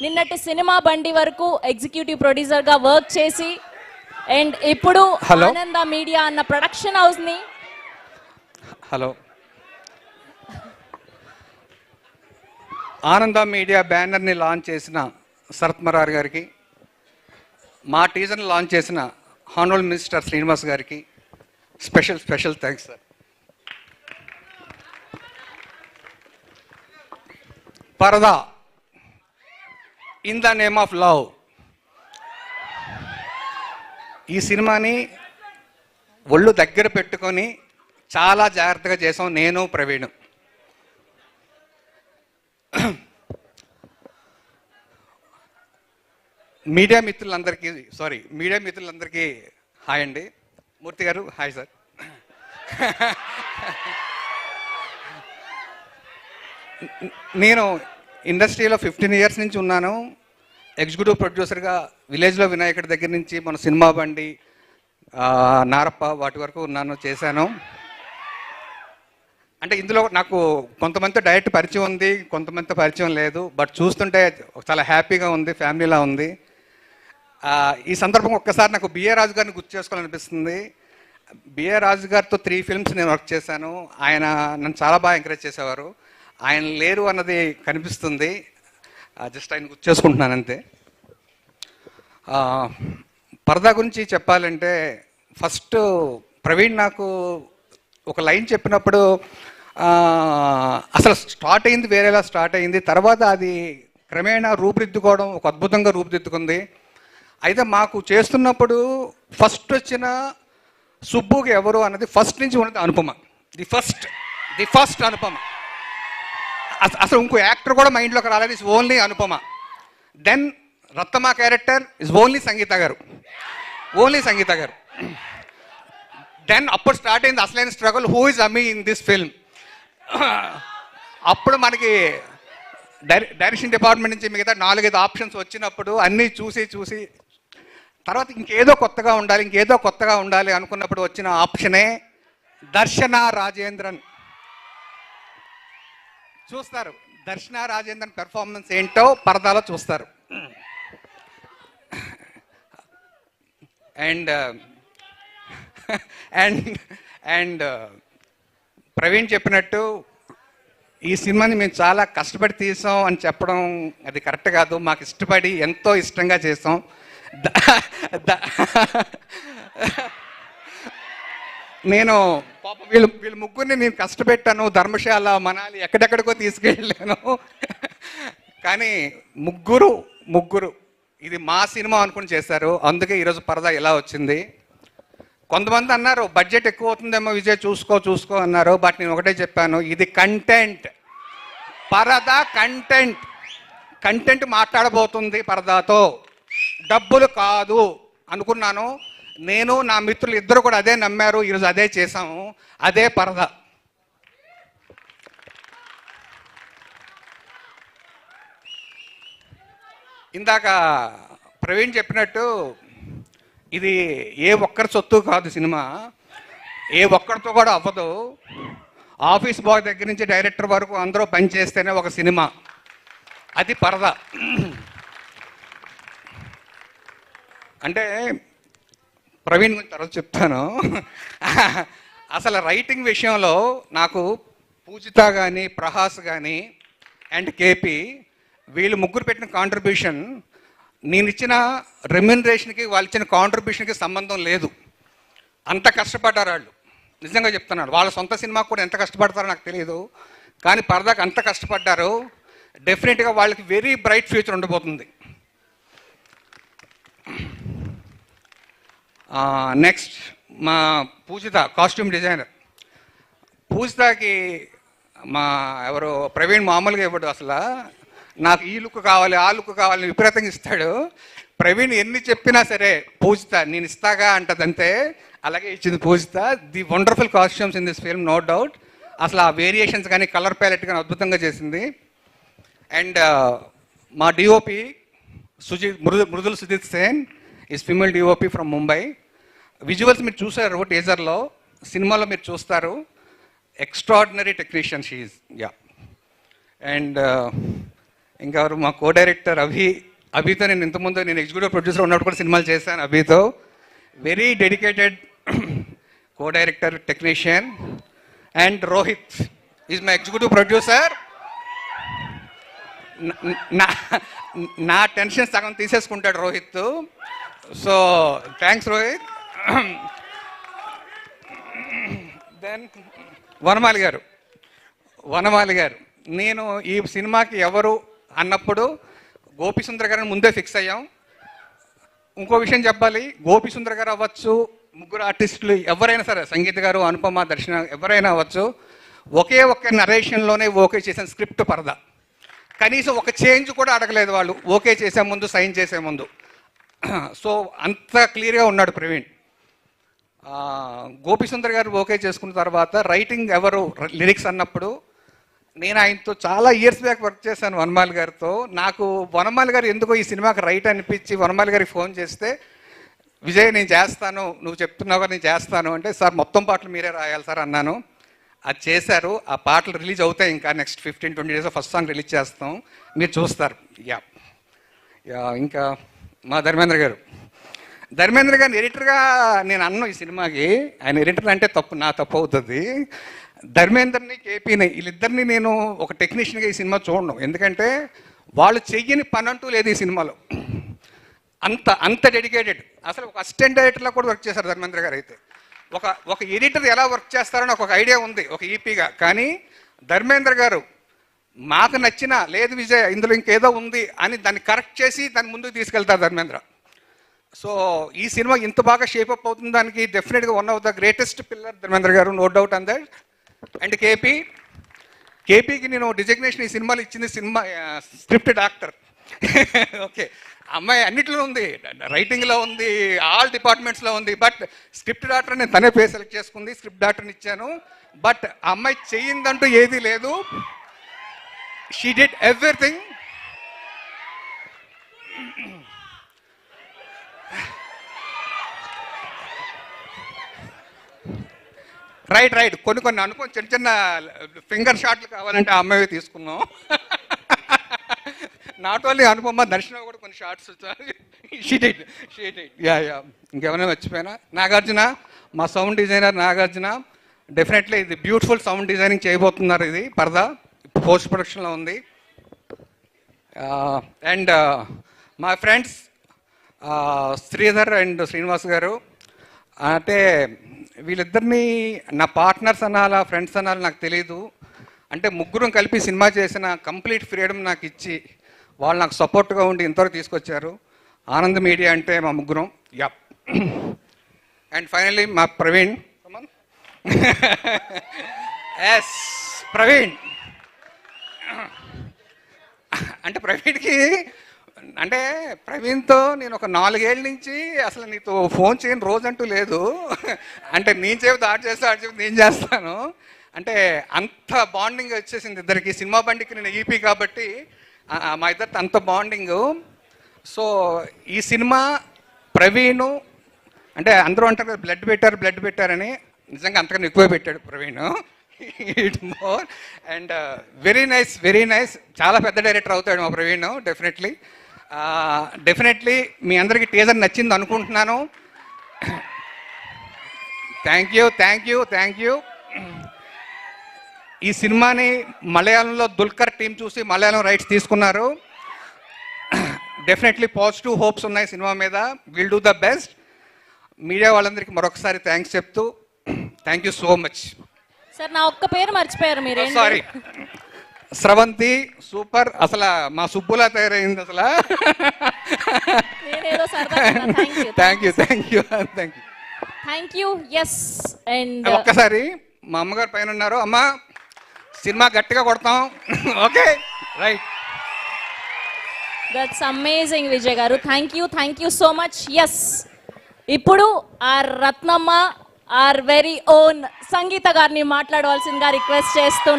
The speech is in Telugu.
నిన్నటి సినిమా బండి వరకు ఎగ్జిక్యూటివ్ ప్రొడ్యూసర్గా వర్క్ చేసి అండ్ ఇప్పుడు ఆనంద మీడియా అన్న ప్రొడక్షన్ హౌస్ని ఆనంద మీడియా బ్యానర్ని లాంచ్ చేసిన శరత్ మరార్ గారికి, మా టీజర్ని లాంచ్ చేసిన హానరబుల్ మినిస్టర్ శ్రీనివాస్ గారికి స్పెషల్ థ్యాంక్స్ సార్. పరదా in the name of love, ఈ సినిమాని ఒళ్ళు దగ్గర పెట్టుకొని చాలా జాగ్రత్తగా చేసాం నేను ప్రవీణ్. మీడియా మిత్రులందరికీ హాయ్ అండి. మూర్తి గారు హాయ్ సార్. నేను ఇండస్ట్రీలో 15 ఇయర్స్ నుంచి ఉన్నాను. ఎగ్జిక్యూటివ్ ప్రొడ్యూసర్గా విలేజ్లో వినాయకుడి దగ్గర నుంచి మన సినిమా బండి, నారప్ప వాటి వరకు చేశాను. అంటే ఇందులో నాకు కొంతమంది డైరెక్ట్ పరిచయం ఉంది, కొంతమంది పరిచయం లేదు. బట్ చూస్తుంటే చాలా హ్యాపీగా ఉంది, ఫ్యామిలీలా ఉంది. ఈ సందర్భం ఒక్కసారి నాకు బిఏ రాజు గారిని గుర్తు చేసుకోవాలనిపిస్తుంది. బిఏ రాజు గారితో 3 ఫిల్మ్స్ నేను వర్క్ చేశాను. ఆయన నన్ను చాలా బాగా ఎంకరేజ్ చేసేవారు. ఆయన లేరు అన్నది కనిపిస్తుంది. జస్ట్ ఆయన గుర్తు చేసుకుంటున్నాను అంతే. పరదా గురించి చెప్పాలంటే ఫస్ట్ ప్రవీణ్ నాకు ఒక లైన్ చెప్పినప్పుడు అసలు స్టార్ట్ అయింది వేరేలా స్టార్ట్ అయింది. తర్వాత అది క్రమేణా రూపుదిద్దుకోవడం ఒక అద్భుతంగా రూపుదిద్దుకుంది. అయితే మాకు చేస్తున్నప్పుడు ఫస్ట్ వచ్చిన సుబ్బుకి ఎవరు అన్నది ఫస్ట్ నుంచి ఉన్నది అనుపమ. The first Anupama. అసలు ఇంకో యాక్టర్ కూడా మైండ్లోకి రాలేదు. Is only Anupama. Then Rathamma character is only Sangeetha గారు. దెన్ అప్పుడు స్టార్ట్ అయింది అసలైన struggle, who is Ammi in this film. అప్పుడు మనకి డైరెక్షన్ డిపార్ట్మెంట్ నుంచి మిగతా 4-5 ఆప్షన్స్ వచ్చినప్పుడు అన్నీ చూసి తర్వాత ఇంకేదో కొత్తగా ఉండాలి అనుకున్నప్పుడు వచ్చిన ఆప్షనే దర్శన రాజేంద్రన్. చూస్తారు దర్శన రాజేంద్రన్ పెర్ఫార్మెన్స్ ఏంటో పరదాలో చూస్తారు. అండ్ ప్రవీణ్ చెప్పినట్టు ఈ సినిమాని మేము చాలా కష్టపడి తీసాం అని చెప్పడం అది కరెక్ట్ కాదు. మాకు ఇష్టపడి ఎంతో ఇష్టంగా చేసాం. నేను పాప వీళ్ళు ముగ్గురిని నేను కష్టపెట్టాను. ధర్మశాల, మనాలి ఎక్కడెక్కడికో తీసుకెళ్ళాను. కానీ ముగ్గురు ఇది మా సినిమా అనుకుని చేశారు. అందుకే ఈరోజు పరదా ఇలా వచ్చింది. కొంతమంది అన్నారు బడ్జెట్ ఎక్కువ అవుతుందేమో విజయ్ చూసుకో అన్నారు. బట్ నేను ఒకటే చెప్పాను, ఇది కంటెంట్. పరదా కంటెంట్ మాట్లాడబోతుంది పరదాతో, డబ్బులు కాదు అనుకున్నాను. నేను నా మిత్రులు ఇద్దరు కూడా అదే నమ్మారు. ఈరోజు అదే చేసాము. అదే పరదా. ఇందాక ప్రవీణ్ చెప్పినట్టు ఇది ఏ ఒక్కరి సొత్తు కాదు. సినిమా ఏ ఒక్కరితో కూడా అవ్వదు. ఆఫీస్ బాయ్ దగ్గర నుంచి డైరెక్టర్ వరకు అందరూ పనిచేస్తేనే ఒక సినిమా. అది పరదా. అంటే ప్రవీణ్ తర్వాత చెప్తాను. అసలు రైటింగ్ విషయంలో నాకు పూజిత కానీ, ప్రహాస్ కానీ అండ్ కేపీ వీళ్ళు ముగ్గురు పెట్టిన కాంట్రిబ్యూషన్, నేను ఇచ్చిన రెమ్యునరేషన్కి వాళ్ళు ఇచ్చిన కాంట్రిబ్యూషన్కి సంబంధం లేదు. అంత కష్టపడ్డారు వాళ్ళు. నిజంగా చెప్తున్నాను. వాళ్ళ సొంత సినిమాకు కూడా ఎంత కష్టపడతారో నాకు తెలియదు. కానీ పరదాకి అంత కష్టపడ్డారు. డెఫినెట్గా వాళ్ళకి వెరీ బ్రైట్ ఫ్యూచర్ ఉండబోతుంది. నెక్స్ట్ మా పూజిత కాస్ట్యూమ్ డిజైనర్. పూజితకి ఎవరు ప్రవీణ్ మామూలుగా ఇవ్వడు. అసలు నాకు ఈ లుక్ కావాలి, ఆ లుక్ కావాలి విపరీతంగా ఇస్తాడు. ప్రవీణ్ ఎన్ని చెప్పినా సరే పూజిత నేను ఇస్తాగా అంటదంతే. అలాగే ఇచ్చింది Poojitha. The wonderful costumes in this film, no doubt. అసలు ఆ వేరియేషన్స్ కానీ కలర్ ప్యాలెట్ కానీ అద్భుతంగా చేసింది. అండ్ మా DOP Mridul Sujith Sen is female DOP from Mumbai. Visuals మీరు చూసారు టీజర్లో, సినిమాలో మీరు చూస్తారు. Extraordinary technician she is. Yeah. And ఇంకెవరు మా కో డైరెక్టర్ అభితో నేను ఇంతకుముందు నేను ఎగ్జిక్యూటివ్ ప్రొడ్యూసర్ ఉన్నప్పుడు కూడా సినిమాలు చేశాను. అభితో very dedicated co director, technician. And Rohit is my executive producer. నా టెన్షన్ సగం తీసేసుకుంటాడు Rohit. So thanks Rohit. Then Vanamali గారు, నేను ఈ సినిమాకి ఎవరు అన్నప్పుడు గోపిసుందర్ గారిని ముందే ఫిక్స్ అయ్యాం. ఇంకో విషయం చెప్పాలి, గోపిసుందర్ గారు అవ్వచ్చు, ముగ్గురు ఆర్టిస్టులు ఎవరైనా సరే, సంగీత గారు, అనుపమ, దర్శన ఎవరైనా అవ్వచ్చు, ఒకే ఒక్క నరేషన్లోనే ఓకే చేసిన స్క్రిప్ట్ పరద. కనీసం ఒక చేంజ్ కూడా అడగలేదు వాళ్ళు, ఓకే చేసే ముందు, సైన్ చేసే ముందు. సో అంత క్లియర్గా ఉన్నాడు ప్రవీణ్. గోపిసుందర్ గారు ఓకే చేసుకున్న తర్వాత రైటింగ్ ఎవరు, లిరిక్స్ అన్నప్పుడు నేను ఆయనతో చాలా ఇయర్స్ బ్యాక్ వర్క్ చేశాను వనమాలి గారితో. నాకు వనమాలి గారు ఎందుకో ఈ సినిమాకి రైట్ అనిపించి వనమాలి గారికి ఫోన్ చేస్తే, విజయ్ నేను చేస్తాను, నువ్వు చెప్తున్నావు కదా నేను చేస్తాను అంటే, సార్ మొత్తం పాటలు మీరే రాయాలి సార్ అన్నాను. అది చేశారు. ఆ పాటలు రిలీజ్ అవుతాయి, ఇంకా next 15-20 days first song release చేస్తాం, మీరు చూస్తారు. ఇంకా మా ధర్మేంద్ర గారిని ఎడిటర్గా నేను అన్నాను ఈ సినిమాకి. ఆయన ఎడిటర్ అంటే నా తప్పు అవుతుంది. ధర్మేంద్రని, కేపీని, వీళ్ళిద్దరిని నేను ఒక టెక్నీషియన్గా ఈ సినిమా చూడను. ఎందుకంటే వాళ్ళు చెయ్యని పని అంటూ లేదు ఈ సినిమాలో. అంత డెడికేటెడ్. అసలు ఒక అసిస్టెంట్ డైరెక్టర్లా కూడా వర్క్ చేశారు ధర్మేంద్ర గారు. అయితే ఒక ఎడిటర్ ఎలా వర్క్ చేస్తారని ఒక ఐడియా ఉంది, ఒక ఈపీగా. కానీ ధర్మేంద్ర గారు మాకు నచ్చిన, లేదు విజయ్ ఇందులో ఇంకేదో ఉంది అని దాన్ని కరెక్ట్ చేసి దాన్ని ముందుకు తీసుకెళ్తారు ధర్మేంద్ర. సో ఈ సినిమా ఇంత బాగా షేపప్ అవుతుంది దానికి డెఫినెట్గా one of the greatest pillar Dharmendra గారు, no doubt on that. And కేపీకి నేను డిజిగ్నేషన్ ఈ సినిమాలో ఇచ్చింది స్క్రిప్ట్ డాక్టర్. ఓకే, అమ్మాయి అన్నిట్లో ఉంది, రైటింగ్లో ఉంది, ఆల్ డిపార్ట్మెంట్స్లో ఉంది. బట్ స్క్రిప్ట్ డాక్టర్ నేను తనే పేరు సెలెక్ట్ చేసుకుంది, స్క్రిప్ట్ డాక్టర్ని ఇచ్చాను. బట్ అమ్మాయి చెయ్యిందంటూ ఏదీ లేదు. She did everything. రైట్ కొన్ని అనుకోని చిన్న ఫింగర్ షాట్లు కావాలంటే ఆ అమ్మాయి తీసుకున్నాం. నాట్ ఓన్లీ అనుపమ, దర్శనం కూడా కొన్ని షార్ట్స్ వచ్చాయి. ఇంకెవరైనా మర్చిపోయినా, నాగార్జున, మా సౌండ్ డిజైనర్ నాగార్జున. డెఫినెట్లీ ఇది బ్యూటిఫుల్ సౌండ్ డిజైనింగ్ చేయబోతున్నారు. ఇది పరదా ఇప్పుడు పోస్ట్ ప్రొడక్షన్లో ఉంది. అండ్ మా ఫ్రెండ్స్ శ్రీధర్ అండ్ శ్రీనివాస్ గారు, అంటే వీళ్ళిద్దరినీ నా పార్ట్నర్స్ అనాలా, ఫ్రెండ్స్ అనాలా నాకు తెలీదు. అంటే ముగ్గురం కలిపి సినిమా చేసిన కంప్లీట్ ఫ్రీడమ్ నాకు ఇచ్చి వాళ్ళు నాకు సపోర్ట్గా ఉండి ఇంతవరకు తీసుకొచ్చారు. ఆనంద్ మీడియా అంటే మా ముగ్గురం. అండ్ ఫైనల్లీ మా ప్రవీణ్. ఎస్ ప్రవీణ్. అంటే ప్రవీణ్తో నేను ఒక 4 ఏళ్ళ నుంచి అసలు నీతో ఫోన్ చేయని రోజంటూ లేదు. అంటే నేను చెబుతా ఆడు చెబుతా నేను చేస్తాను. అంటే అంత బాండింగ్ వచ్చేసింది ఇద్దరికి. సినిమా బండికి నేను ఈపీ కాబట్టి మా ఇద్దరితో అంత బాండింగు. సో ఈ సినిమా ప్రవీణ్, అంటే అందరూ అంటారు బ్లడ్ పెట్టారని, నిజంగా అంతకన్నా ఎక్కువ పెట్టాడు Praveen. It more. And very nice. చాలా పెద్ద డైరెక్టర్ అవుతాడు మా ప్రవీణ్. డెఫినెట్లీ మీ అందరికీ టీజర్ నచ్చింది అనుకుంటున్నాను. Thank you. ఈ సినిమాని మలయాళంలో దుల్కర్ టీం చూసి మలయాళం రైట్స్ తీసుకున్నారు. డెఫినెట్లీ పాజిటివ్ హోప్స్ ఉన్నాయి సినిమా మీద. Will do the best. Media వాళ్ళందరికీ మరొకసారి థ్యాంక్స్ చెప్తూ thank you so much. Sir నా ఒక్క పేరు మర్చిపోయారు మీరు. సారీ, స్రవంతి సూపర్. అసలు మా సుబ్బులా తయారైంది అసలు. Thank you. ఎస్. అండ్ ఒక్కసారి మా అమ్మగారు పైన ఉన్నారు. అమ్మ సినిమా గట్టిగా కొడతాం. Okay right. That's amazing Vijay గారు. Thank you so much. Yes, ఇప్పుడు our Ratnamma, our very own Sangeetha గారిని మాట్లాడవలసిందిగా రిక్వెస్ట్ చేస్తున్నా.